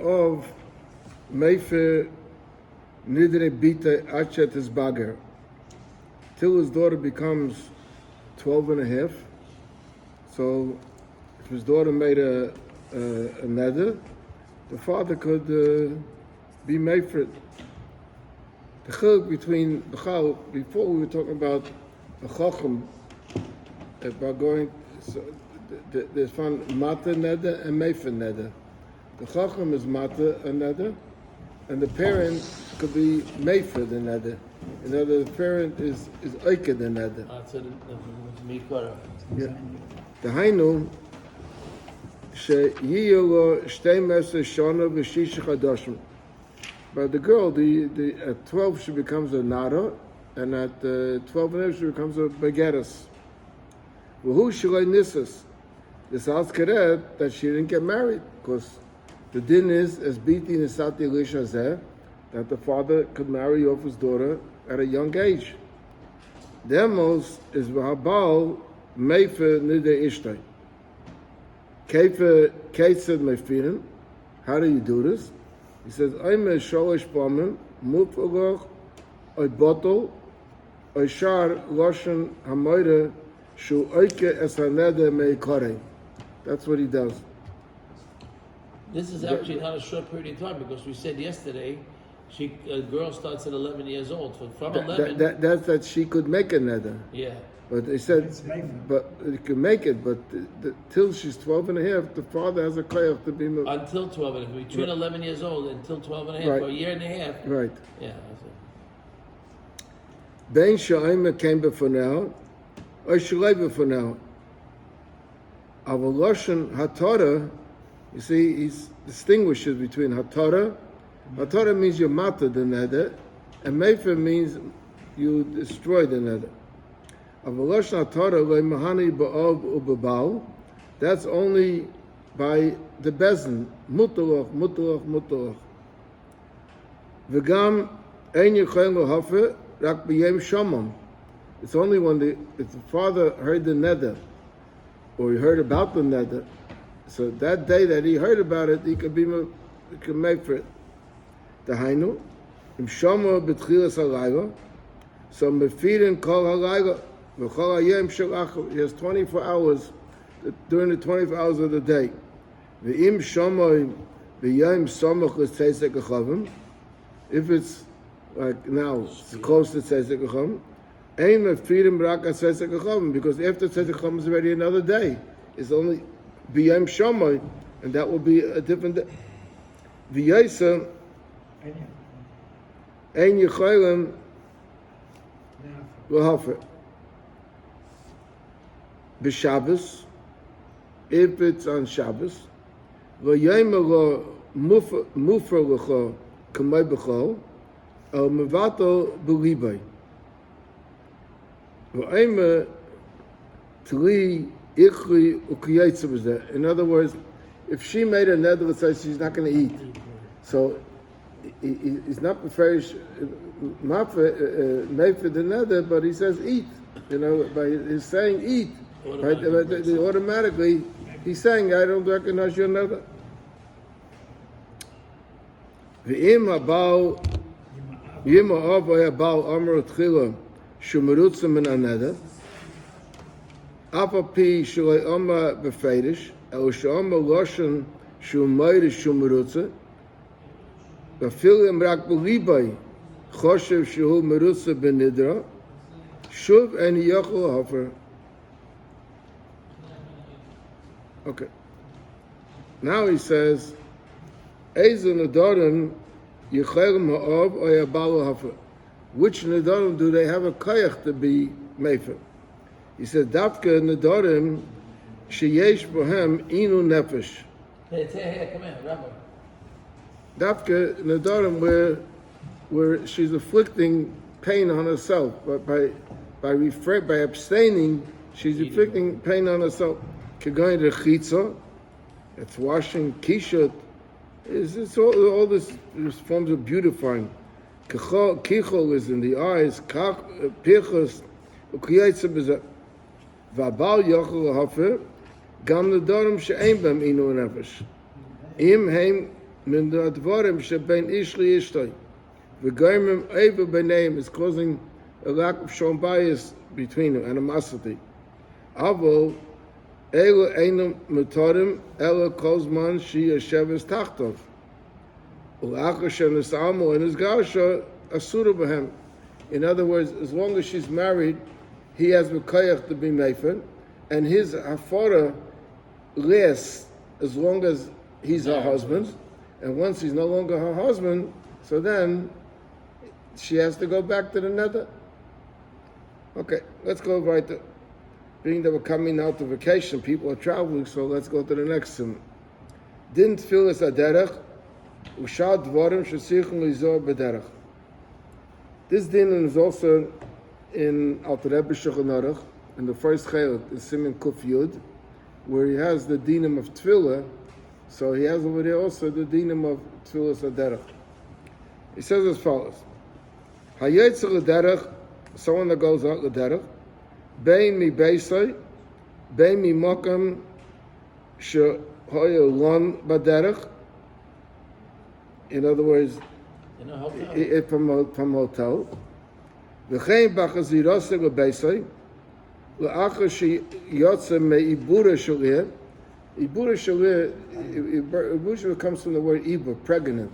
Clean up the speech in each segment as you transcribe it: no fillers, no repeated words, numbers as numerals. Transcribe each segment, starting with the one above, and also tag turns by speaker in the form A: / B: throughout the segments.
A: ma'ov meifer nidre bita achet his bager till his daughter becomes 12 and a half. So if his daughter made a neder, the father could be meifrit. The chiluk between before we were talking about a chacham about going. So there's found mata neder and meifer neder. The chacham is mata a neder, and the parent could be meifer the neder. In other words, the parent is oiked the neder. Yeah. The hainu sheyiyu lo 12 shana v'shish chadashim. But the girl, at 12 she becomes a nara, and at 12 and a half she becomes a begeres. V'hu shalei nisas. This house keret that she didn't get married, because the din is as biti nisati lish hazeh, that the father could marry off his daughter at a young age. Demos is v'habal meifer nidei ishtay. Keifer ketzed meifirin. How do you do this? He says, Oime sholish bomim, mutfagach, oy botol, oy shar loshen hamoyre, shu oike es haneder meikore. That's what he does.
B: This is actually not a short period of time, because we said yesterday, a girl starts at 11 years old. So from 11...
A: That's that she could make a neder.
B: Yeah.
A: But they said, but you can make it, but till she's 12 and a half, the father has a koyach to be moved.
B: Until 12 and a half. Between 11 years old until 12 and a half,
A: right.
B: For a year and a half.
A: Right.
B: Yeah, that's it.
A: Ben Sha'ima came before now, or Shalei before now. Avaloshan Hatorah, you see, he distinguishes between Hatorah. Hatorah means you matter the neder, and Mefer means you destroy the neder. Avaloshan Hatorah lo mahani ba'ov ubabal. That's only by the bezin. Mutalach, mutalach, mutalach. V'gam ein yichayim lohafer rak b'yem shomam. It's only when the father heard the neder, or he heard about the neder. So that day that he heard about it, he could make for it. The hainu, im shoma b'tchilas halayla, so mefidin kol halayla, v'chol hayem shalach. He has 24 hours during the 24 hours of the day. V'im shoma b'yem somach l'tzeisek achavim. If it's like now, it's close to tzeisek achavim. Ein mefidim rak tzeisek achavim, because after tzeisek achavim is already another day. It's only b'yem shoma, and that will be a different day. V'yaysa ein yichayim l'hafer. B'Shabbos, if it's on Shabbos, v'yayma lo mufer l'cho k'may b'chol, el mevato b'libay. V'ayma tli ichli u'kiyaytza b'zeh. In other words, if she made a neder, let's say she's not going to eat. So he's not preferish made for the neder, but he says eat. You know, by his saying eat, automatically he's saying I don't recognize your neder. V'im habal yima av habal amar tchila shumerutza min aneder. Apa pi shalei oma befedish el shama loshen shumayr shumerutza. Vafilim rak b'libay choshev shehu merutza benidra shuv en yachol hafer. Okay. Now he says, Ezu nedarim yichayim ha'av or yabalu hafer. Which nedarim do they have a koyach to be mefer? He says, Dafka nedarim sheyesh bohem inu nefesh.
B: Hey, come here, Rabbi.
A: Dafka nedarim where she's inflicting pain on herself, but by abstaining, she's inflicting pain on herself. Kegoyin rechitza, it's washing kishut. It's all this forms of beautifying. Kichol is in the eyes. Pichos ukiyaytza b'zeh. V'abal yochel hafer gam nedarim she'ein b'hem inu nefesh. Im heim min advarim shebein ish li ishtay. V'goymim eva b'neim is causing a lack of shalom bias between them, animosity. Avo, elu einam mutarim, elu kozman shi yesheves tachtov. U'achar shenes amo and his garsha asura b'hem. In other words, as long as she's married, he has v'koyach to be meifin, and his hafara lasts as long as he's her husband, and once he's no longer her husband, so then she has to go back to the nether. Okay, let's go right to, being that we're coming out to vacation, people are traveling, so let's go to the next sim. Din tefillas haderech, u'shad dvarim shesichum lizor b'derech. This din is also in Alter Rebbe Shulchan Aruch, in the first chelik, in Siman Kuf Yud, where he has the dinim of tefillah, so he has over there also the dinim of tefillas haderech. He says as follows: Hayetzer l'derech, someone that goes out l'derech, bein mi beisai, bein mi makam shehoya lon b'derech. In other words, from hotel. V'chein b'chazirose l'beisai, l'achar sheyotze me'ibura shalir. Ibura shalir, ibura comes from the word ibur, pregnant.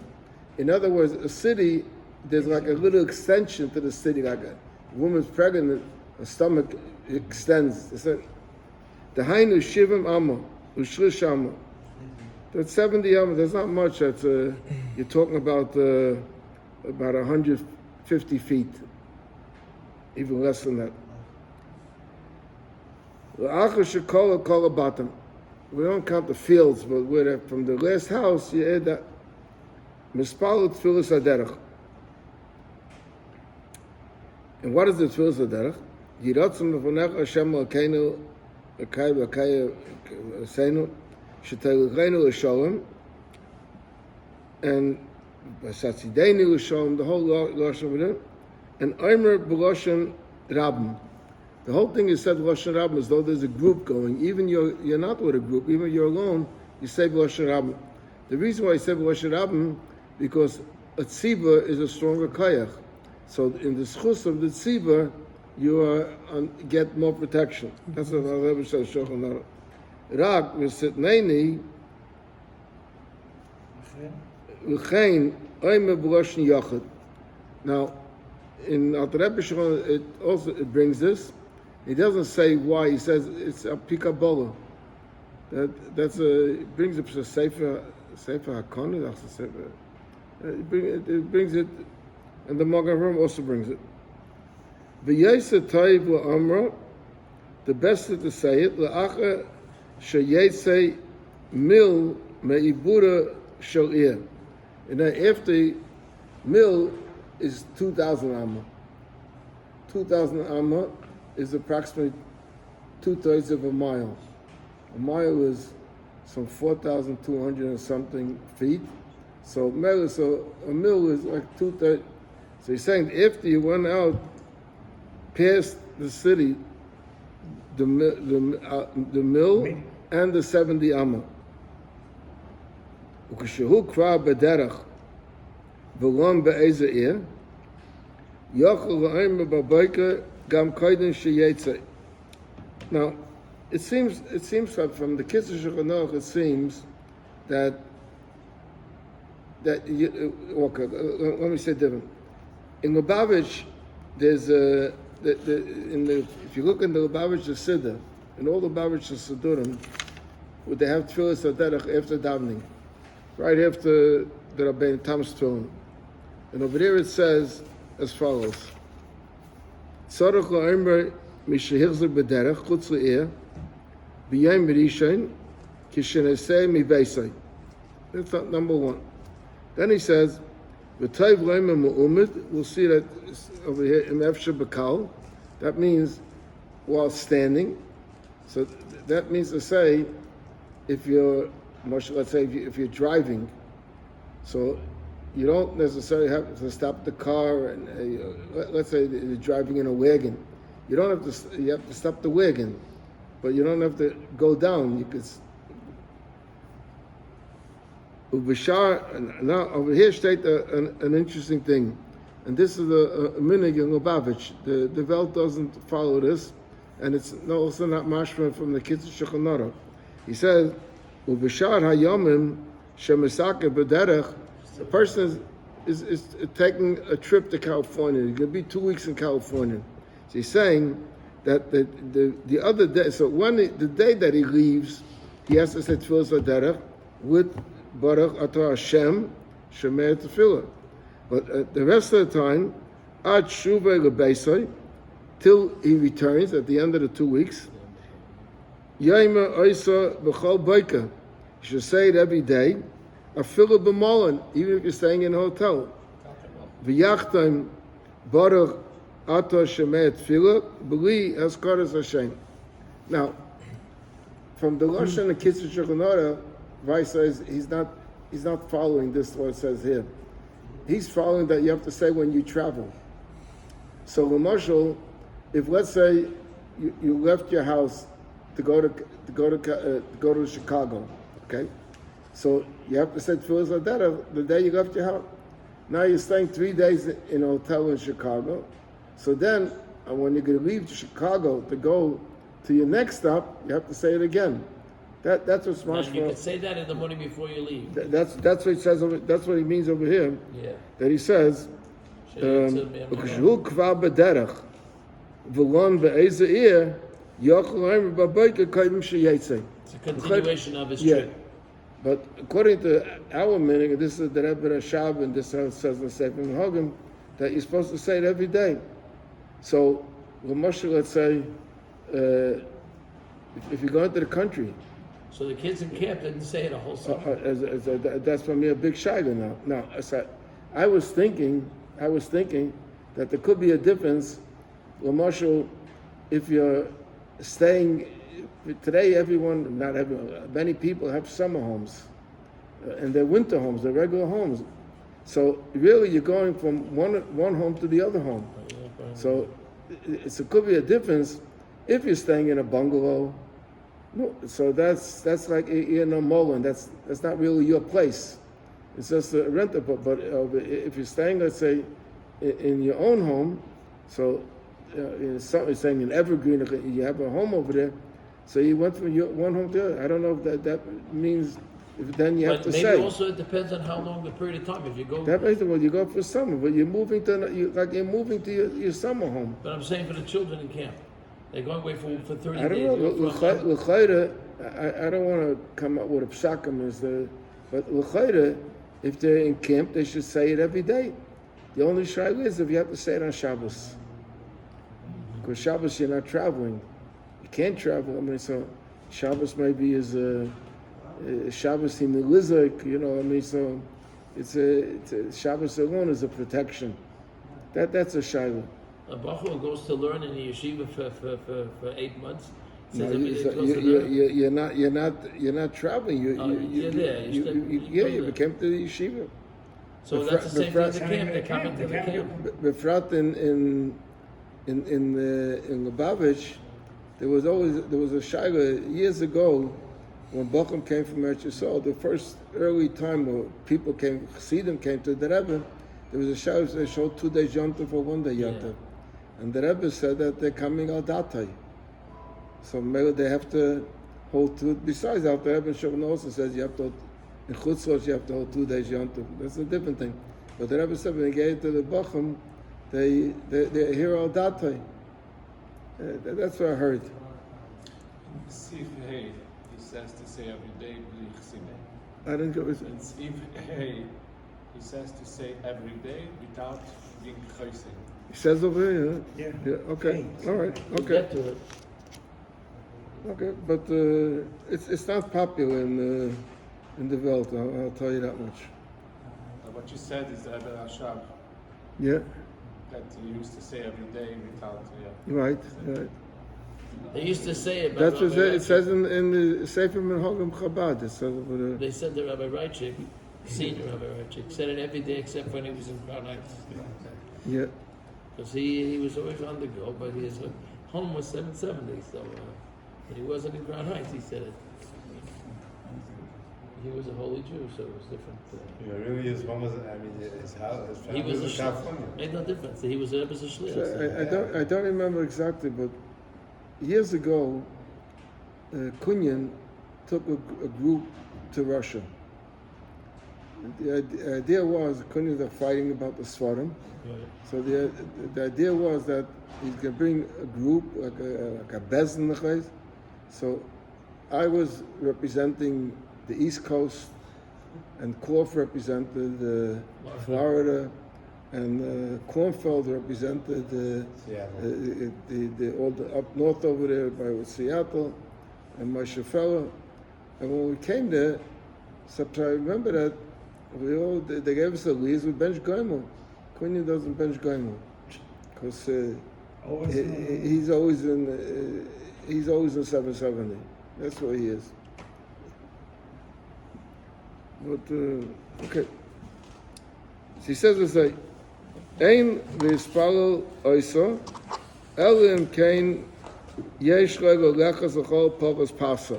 A: In other words, a city, there's like a little extension to the city, like a woman's pregnant, her stomach extends. The hainu shivim amma, ushlish amma. That's 70 amma. There's not much. That's you're talking about 150 feet, even less than that. L'achar shekola kola bottom. We don't count the fields, but from the last house, you add that. Mispalut tefillas haderech. And what is the tefillas haderech? Yiratzim lefonecha Hashem Elokeinu Ekai v'Ekai Eseinu Shetaylucheinu l'sholem and V'satzideinu l'sholem, the whole lashon over there, and Omer b'lashon Rabbim. The whole thing is said lashon Rabbim as though there's a group going. Even you're not with a group. Even you're alone. You say lashon Rabbim. The reason why I say lashon Rabbim because a tzibah is a stronger koyach. So in the schus of the tzibah, you get more protection. That's what the Rebbe says. Shulchan Aruch. Rak v'sitneini l'chein oimer b'lashon yachid. Now, in Alter Rebbe Shulchan it brings this. He doesn't say why. He says it's a pikabola. It brings up a sefer hakon. That's a sefer. It brings it, and the Magen Avraham also brings it. V'yayser toiv la'amra, the best is to say it, la'acha sheyetzei mil me'ibura shel ir. And then after mil is 2,000 amma. 2,000 amma is approximately 2/3 of a mile. A mile is some 4,200 and something feet. So a mil is like 2/3. So he's saying after you went out past the city, the mill and the 70 amma. Ukeshehu kra b'derech v'lom be'ezer ir yochel la'aymer b'boker gam koydem sheyetzei. Now, it seems from the Kitzur Shulchan Aruch, it seems that let me say different. In Lubavitch, there's if you look in the Lubavitch Siddur, in all the Lubavitch Siddurim, would they have tefillas haderech after davening, right after the Rabbeinu Tam's tefillin. And over there it says as follows: Tzarech la'omer mishehilzer b'derech chutz le'ir b'yom rishon kishenesei mibeisai. That's number one. Then he says, "V'tayv le'omer mu'umid." We'll see that over here in Efshar B'kal. That means while standing. So that means to say, if you're, let's say, if you're driving, so you don't necessarily have to stop the car. And let's say you're driving in a wagon, you don't have to. You have to stop the wagon, but you don't have to go down. You could. Now over here state an interesting thing, and this is a minig in Lubavitch. The Welt doesn't follow this, and it's also not mashma from the kids of Shulchan Aruch. He says, "Ubishar hayomim shemisake b'derech." The person is taking a trip to California. He's going to be 2 weeks in California. So he's saying that the other day, so the day that he leaves, he has to say tefillas derech with Baruch Atah Hashem Shemei Tefillah. But the rest of the time, Ad Shuvei Lebeisai, till he returns at the end of the 2 weeks, Yaima Oisa B'chol Boika. You should say it every day. Afilu b'molen, even if you're staying in a hotel. V'yachtem Baruch Atah Shemei Tefillah B'li Haskaras Hashem. Now, from the Lashon and Kitzur Shulchan Aruch, Vice says he's not following this what it says here. He's following that you have to say when you travel. So L'mashal, if let's say you left your house to go to Chicago, okay, so you have to say tefillas derech the day you left your house. Now you're staying 3 days in a hotel in Chicago. So then, when you're going to leave Chicago to go to your next stop, you have to say it again. That's what's mashma.
B: You can say that in the morning before you leave.
A: That's what he says. That's what he means over here.
B: Yeah.
A: That he says, "Ukshul kvar b'derech v'lon be'ezeh ir yochel b'boyker kaivim sheyetze."
B: It's a continuation of his trip.
A: But according to our meaning, this is the Rebbe Rashab, and this says the Sefer Hagim, that you're supposed to say it every day. So, let's say, if you go into the country.
B: So the kids in camp didn't say it a whole summer.
A: That's for me a big shayla now. Now, I was thinking that there could be a difference. Marshall, if you're staying today, not everyone, many people have summer homes, and they're winter homes, they're regular homes. So really, you're going from one home to the other home. So it could be a difference if you're staying in a bungalow. No, so that's like Molen. That's not really your place. It's just a rental. But if you're staying, let's say, in your own home, so you're saying in Evergreen, you have a home over there. So you went from one home to the other. I don't know if that means. If then you have to say.
B: Maybe also it depends on how long the period of time. If you go.
A: That means you go for summer, but you're moving to your summer home.
B: But I'm saying for the children in camp. They're going away for 30 days.
A: I don't know. I don't want to come up with a psakim, but l'chayre, if they're in camp, they should say it every day. The only shayla is if you have to say it on Shabbos. Because Shabbos you're not traveling. You can't travel. I mean, so Shabbos maybe is Shabbos in the Lizak, so it's Shabbos alone is a protection. That's a shayla.
B: A bachur goes to learn in the yeshiva for 8 months.
A: No, you're not traveling.
B: You're there.
A: You came to the yeshiva.
B: So that's the same thing as the camp. They come into the camp.
A: Befrat in Lubavitch, there was a shayla years ago when Bochum came from Eretz Yisrael. The first early time where people Chassidim came to the Rebbe, there was a shayla they showed 2 days yontif or 1 day yontif. And the Rebbe said that they're coming al datai. So maybe they have to hold to it. Besides, out there, Rebbe Shulchan also says you have to, in Chutzlos, you have to hold 2 days yontif. That's a different thing. But the Rebbe said when they gave it to the Bochum, they're here al datai. That's what I heard.
C: Sif Hey, he says to say every day,
A: I didn't go with
C: it. Sif Hey, he says to say every day without being chaysin.
A: He says over here, yeah. Okay. All right. Okay. Okay, but it's not popular in the Welt. I'll tell you that much.
C: What you said is Rebbe Rashab.
A: Yeah.
C: That he used to say every day without.
A: Right.
B: They used to say it.
A: That's what it says in the Sefer Menhogim Chabad. It says
B: they said the Rabbi Reichik, senior Rabbi Reichik, said it every day except when he was in Crown Heights.
A: Yeah.
B: Because he was always on the go, but his home was 770, so when he wasn't in Crown Heights, he said it. he was a holy Jew, so it was different.
D: Really, his home was, I mean, his house, his
B: He
D: family
B: was
D: was
B: a
D: in California.
B: made no difference. He was a shliach.
A: So I don't remember exactly, but years ago, Kunyan took a group to Russia. The idea was Kunyans are fighting about the Svarim. So the idea was that he's going to bring a group, like a bezin. So I was representing the East Coast, and Korf represented Florida, and Kornfeld represented all the up north over there by Seattle, and Moshe Feller. And when we came there, I remember that they gave us a lease with bench Goimel. Kunyan doesn't bench Goimel because he's always in 770. That's what he is. But okay. She says it's like Ein v'yispalel oisa elim kein yesh lego lechas l'chol pachas pasa.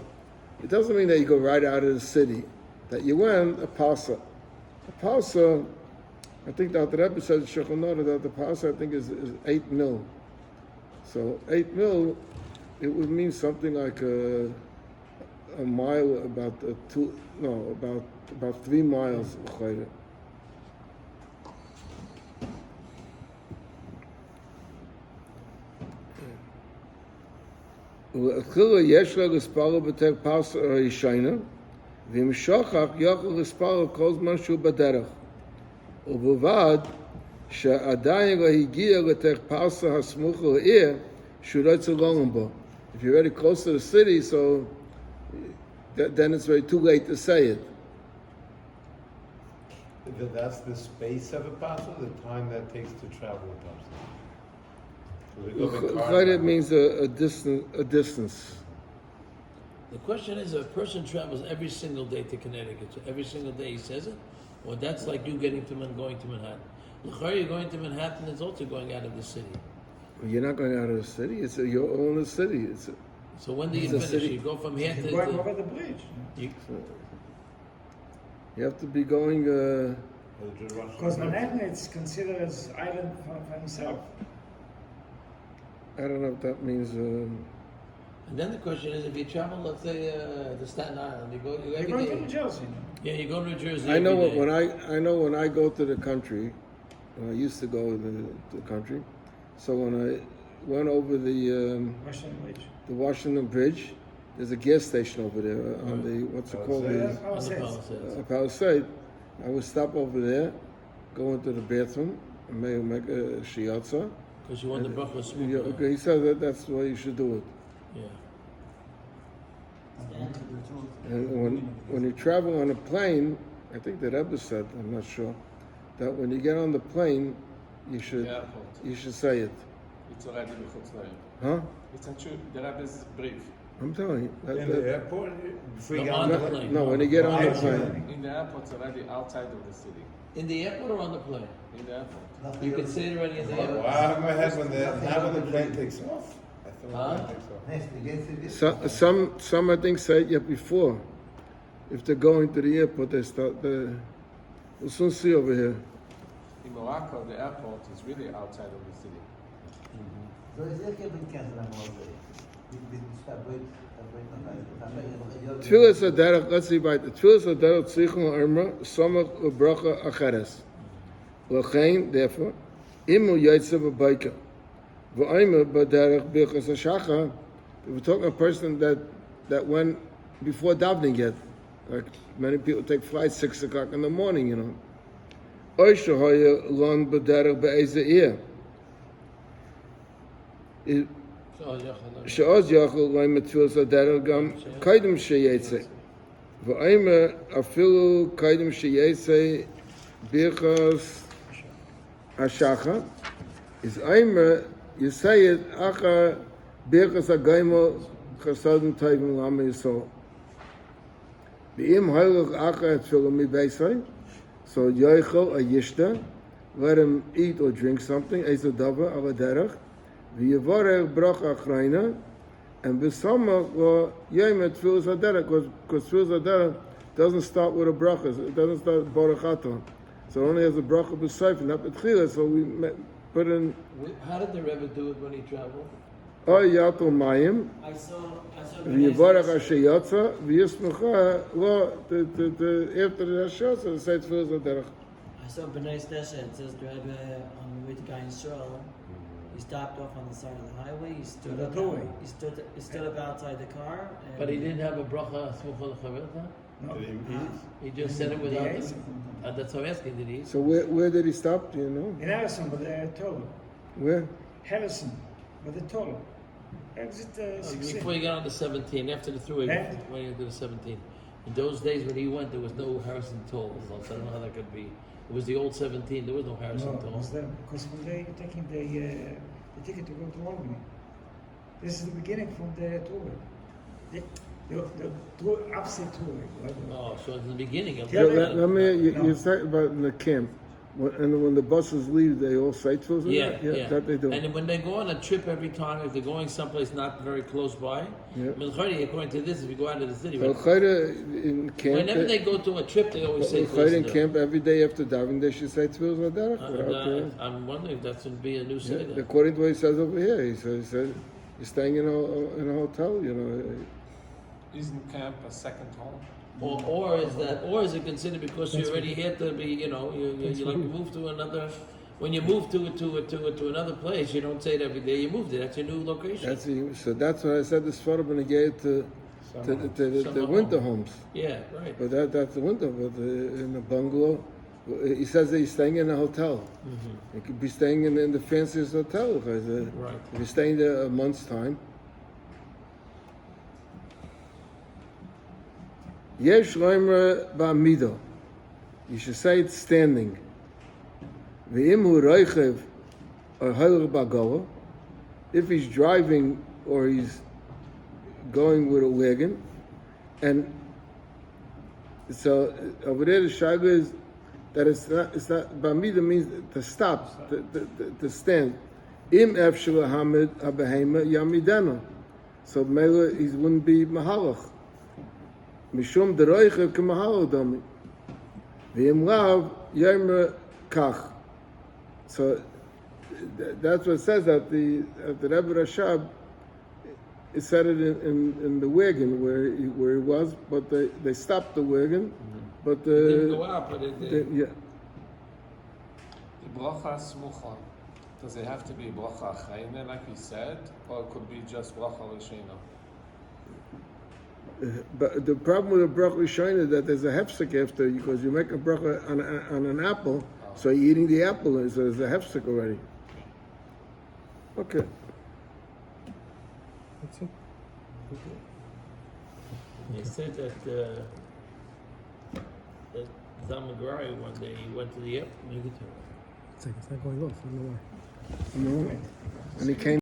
A: It doesn't mean that you go right out of the city. That you went a pasa. A pasa, I think that the Rebbe said Shulchan Aruch that the pasa I think is 8 mil. So 8 mil, it would mean something like a mile, about 3 miles. יש לה לספר בתר פרס הראשונה, ואם שוכח יכול לספר כל זמן שהוא בדרך. ובלבד שעדיין לא הגיע לתר פרס הסמוך לעיר, שהוא לא צלום בו. If you're already close to the city, so then it's very too late to say it.
D: That's the space of a parcel, the time that takes to travel a parcel.
A: It means a distance.
B: The question is, if a person travels every single day to Connecticut, so every single day he says it, or that's like you going to Manhattan. You're going to Manhattan is also going out of the city.
A: You're not going out of the city. You're all in the city.
B: So when do you finish?
A: City.
B: You go from here to...
E: You're going over the bridge.
A: You have to be going...
E: Because Manhattan is considered as island for himself.
A: I don't know if that means...
B: And then the question is, if you travel, let's say, to Staten Island, you go every
E: You're going
B: day.
E: to New Jersey.
B: Yeah, you go to New Jersey.
A: I know
B: every day.
A: when I go to the country, when I used to go to the country, so when I went over the Washington Bridge, there's a gas station over there on the, what's it called?
B: On the
A: Palisade. I would stop over there, go into the bathroom, and make a shiatza.
B: Because you want the bracha smooth.
A: Okay, he said that's the way you should do it.
B: Yeah.
A: And when you travel on a plane, I think the Rebbe said, I'm not sure, that when you get on the plane, you should say it.
C: It's already before Israel.
A: Huh?
C: It's a true, the Rebbe's brief.
A: I'm telling you.
D: In the airport?
B: On the plane.
A: No, when you get on the plane.
C: In the airport, it's already outside of the city.
B: In the airport or on the plane?
C: In the airport.
B: You can say it already in the airport.
D: Wow, in my head when the plane takes off. I thought when the plane takes off.
A: Some I think say it before. If they're going to the airport, they start we'll soon see over here.
C: In Morocco, the airport is really outside of the city.
A: Tfilas Haderech, let's see about the Tfilas Haderech Tzichon Arma Samach Ubracha Acheres. L'chein, therefore, Imu Yaitze V'Baika V'Omer B'Derech Birchas HaShacha. We're talking a person that went before davening yet. Like many people take flights 6 o'clock in the morning, you know. Oy Shehoya Lon B'Derech Be'eze Ir. She'oz Yachol Loy Metfilas Haderech Gam Kaidem Sheyetze V'Omer Afilu Kaidem Sheyetze Birchas HaShacha is Omer, you say it Acha Birchas HaGoymo Chasadim Tovim L'Am Yisrael. V'im Hoylach Acha Tfilah Mi Beisai, so Yoichel a Yishta, let him eat or drink something, Ezo Dava Ala Derech, V'Yevorech Bracha Achrayna, and B'Samach Lo Yom Tfilas Haderech, because Tfilas Haderech doesn't start with a bracha. It doesn't start with Baruch Atah. So it only has a bracha b'seif, not b'tchila. So we put in.
B: How did the Rebbe do it when he traveled?
A: Oy yato mayim.
F: I saw
A: V'yivarach asher yotza v'yismecha lo after the hashotza to say tefillas haderech.
F: I saw B'nai Stesha. It says the Rebbe on the way to Guy Yisrael. He stopped off on the side of the highway. He stood up. He stood up outside the car. And
B: But he didn't have a bracha smucha l'chaverta?
E: No.
B: He just said it without it. That's what I'm asking, did he?
A: So where did he stop? Do you know?
E: In Harrison, but they're total.
A: Where?
E: Harrison, but they're total. Exit 16.
B: Before you got on the 17, after the throughway,
E: Yeah.
B: when you did the 17. In those days when he went, there was no Harrison toll. So I don't know how that could be. It was the old 17, there was no Harrison
E: No,
B: toll.
E: it was them. Because when they're taking the ticket to go to Albany, this is the beginning from the tour. The tour, upstate tour.
B: Oh, so it's the beginning of
E: Yeah,
A: Let me. You
E: No.
A: talk about in the camp, and when the buses leave, they all say tefillas.
B: Yeah.
A: That they do.
B: And when they go on a trip every time, if they're going someplace not very close by,
A: Yeah.
B: Milchari, according to this, if you go out of the city,
A: So Chayda in camp.
B: whenever they go to a trip, they always say
A: Chayda in
B: tefillas.
A: camp every day after davening, they should say tefillas haderech.
B: I'm wondering if that's going to be a new
A: Yeah,
B: Seder.
A: according to what he says over here, he says you're staying in a hotel, you know.
C: Isn't camp a second home?
B: Or is it considered because you're already here to be, you like move to another. When you move to another place, you don't say it every day. You moved it. That's your new location.
A: So that's what I said. This photo when he gave to the winter homes.
B: Yeah, right.
A: But that's the winter. But in the bungalow, he says that he's staying in a hotel. He could be staying in the fanciest hotel. Because,
B: Right.
A: if you're staying there a month's time. Yesh loimer ba'amido. You should say it standing. Ve'im hu roichev or halach ba'gola. If he's driving or he's going with a wagon, and so over there the shaga is that it's not ba'amido means to stop, to stand. Im efshel hamid habehema yamidano. So mele he wouldn't be mahalach. Mishum deroichev k'mahalo domi. V'im lav yomer kach. So that's what it says that the Rebbe Rashab it said it in the wagon where he was, but they stopped the wagon, but
B: Didn't go out, but
A: yeah.
C: The bracha smucha, does it have to be bracha achreina, like we said, or it could be just bracha l'sheina?
A: But the problem with a bracha rishon is that there's a hefsek after, because you make a bracha on an apple, so you're eating the apple, so there's a hefsek already. Okay. That's it.
B: They said that Zamagari one day he went to the airport.
G: It's not going off. I don't know why.
A: No. And he came